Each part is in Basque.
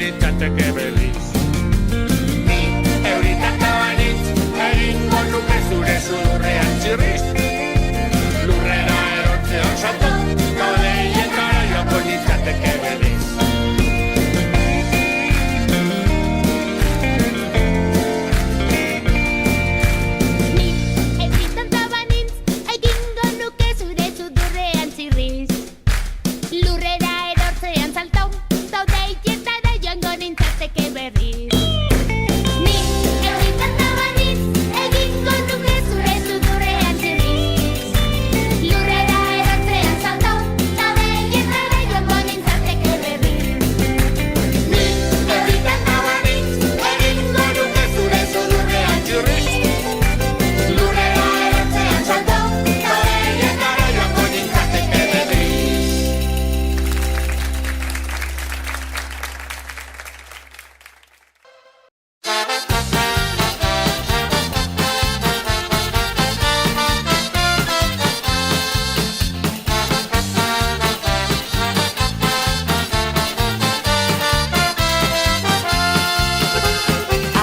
nintzateke berriz. Ni euritaka banitz, egingo nuke zure sudurrean txirriz. Lurrera erortzean salto, kaleietara joango nintzateke berriz. Ni euritaka banitz, egingo nuke zure sudurrean txirriz. Lurrera erortzean salto, kaleietara joango nintzateke berriz. Ni euritaka banitz, egingo nuke zure sudurrean txirriz. Lurrera erortzean salto, kaleietara joango nintzateke berriz. Ni euritaka banitz, egingo nuke zure sudurrean txirriz. Lurrera erortzean salto, kaleietara joango nintzateke berriz.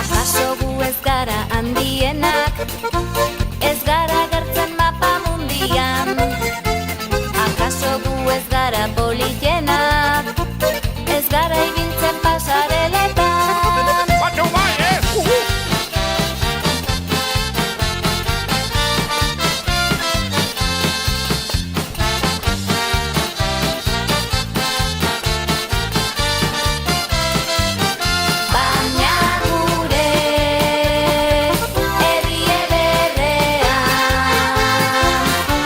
Akaso gu ez gara handienak, ez gara gertzen mapa mundian. Akaso gu ez gara politenak, ez gara ibiltzen pasareletan. Baina bai, ez! Baina gure herri ederrean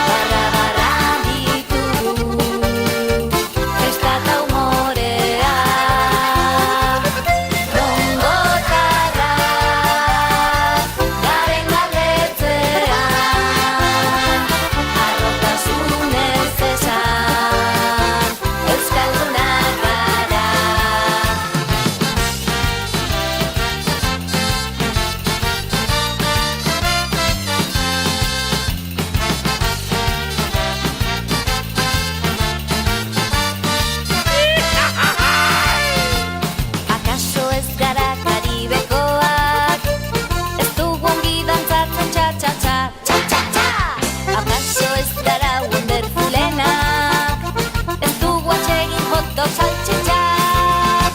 barra ditugu festa eta umorea. Gongotarrak garen galdetzean harrotasunez esan euskaldunak gara. Akaso ez gara karibekoak, ez dugu ongi dantzatzen txa-txa-txa, txa-txa-txa. Akaso ez gara wonderfulenak, ez dugu atsegin hot dog saltxitxak.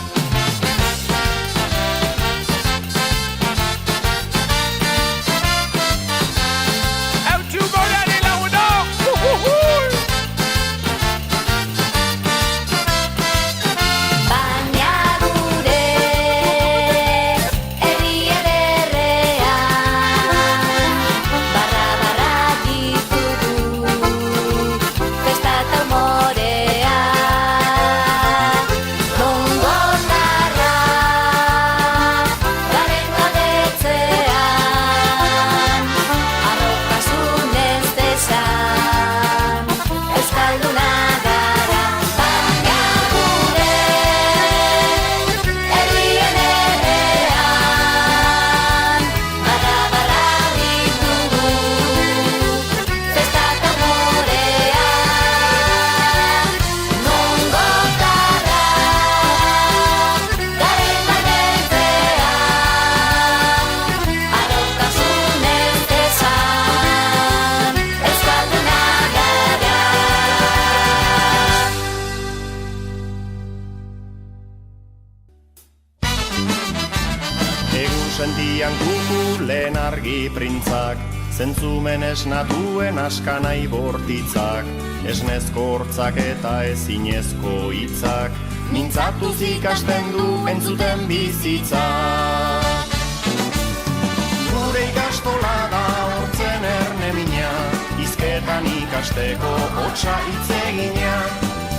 Eutxu gorari laguno! Baina gure herri ederrean barra ditugu festa eta umorea. Gongotarrak garen galdetzean harrotasunez esan euskaldunak gara. Baina gure herri ederrean barra ditugu festa eta umorea. Gongotarrak garen galdetzean harrotasunez esan euskaldunak gara. Egun sentian kuku lehen argi printzak, zentzumen esnatuen askanai bortitzak, esnezko hortzak eta ezinezko hitzak, mintzatuz ikasten du entzuten bizitza. Gure ikastola da hortzen erne mina, hizketan ikasteko hotsa hitz egina.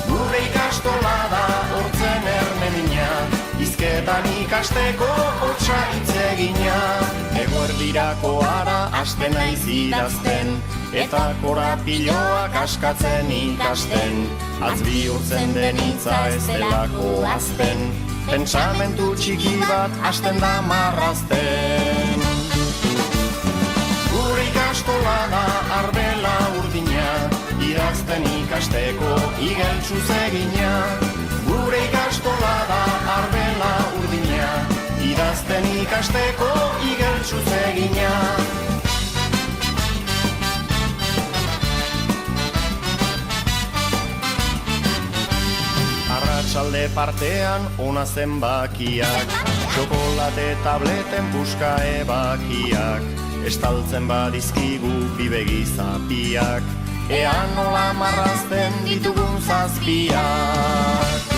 Gure ikastola da hortzen erne mina, hizketan ikasteko hotsa hitz egina. Eguerdirako ara hasten naiz idazten, eta korapiloak askatzen ikasten. Atz bihurtzen den hitza ez delako azten, pentsamentu txiki bat hasten da marrazten. Gure ikastola da arbela urdina, idazten ikasteko igeltsuz egina. Gure ikastola da arbela kontatzen ikasteko igeltsuz egina. Arratsalde partean ona zenbakiak, txokolate tableten puska ebakiak, estaltzen badizkigu bibegi zapiak, ea nola marrazten ditugun zazpiak.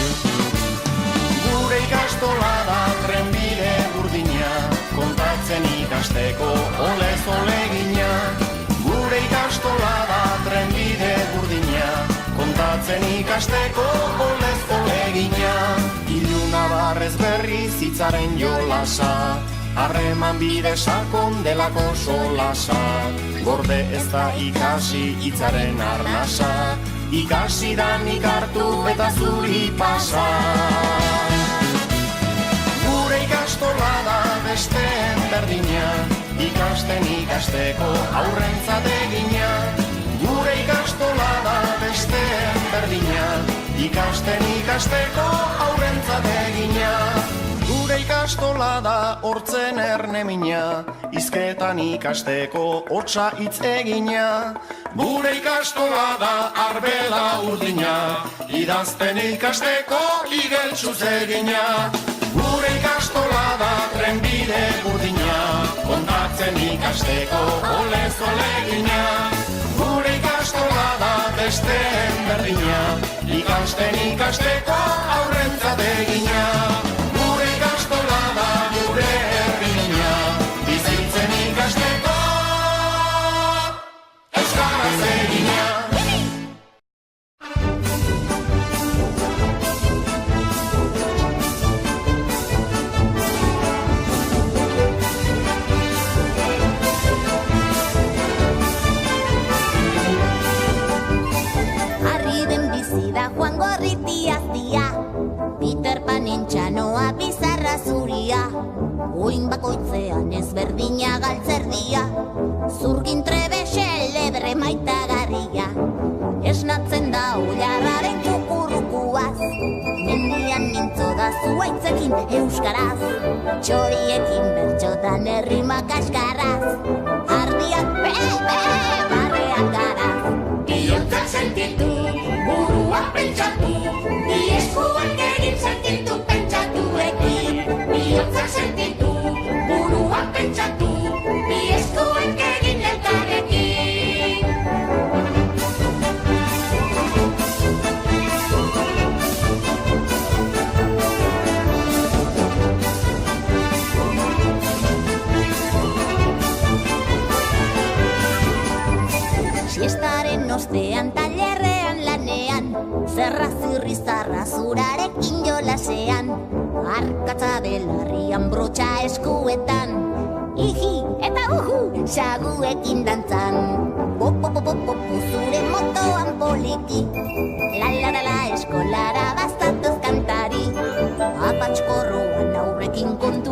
Gure ikastola da trenbide burdina, kontatzen ikasteko olez olegina. Gure ikastola da trenbide burdina, kontatzen ikasteko olez olegina. Iluna barrez berriz hitzaren jolasa, harreman bide sakon delako solasa. Gorde ez da ikasi hitzaren arnasa, ikasi da nik hartu eta zuri pasa. Gure ikastola da besteen berdina, ikasten ikasteko aurrentzat egina. Gure ikastola da besteen berdina, ikasten ikasteko aurrentzat egina. Gure ikastola da hortzen ernemina, hizketan ikasteko hotsa hitz egina. Gure ikastola da arbela urdina, idazten ikasteko igeltsuz egina. Gure ikastola da trenbide burdina, kontatzen ikasteko olez olegina. Gure ikastola da besteen berdina, ikasten ikasteko aurrentzat egina. Gure ikastola da gure herrina, bizitzen ikasteko euskaraz egina. Juan Gorritiaztia, Peter Panen txanoa bizarra zuria, uin bakoitzean ezberdina galtzerdia, zurgin trebe xelebre maitagarria, esnatzen da oilarraren txukurukuaz, mendian mintzo da zuaitzekin euskaraz, txoriekin bertxotan errimak askarraz, ardiak barreak garaz, bihontzak sentitu, burua pentsatu, bi eskuak egin sentitu pentsatuekin. Bihotza sentitu, burua pentsatu, bi eskuak egin elkarrekin. Siestaren ostean tailerrean lanean, zerra zirrizarra zurarekin jolasean, arkatza belarrian brotxa eskuetan, iji eta uhu saguekin dantzan. Popo zure motoan poliki, la eskolara bastatuz kantari, apatxkorroan aurrekin kontu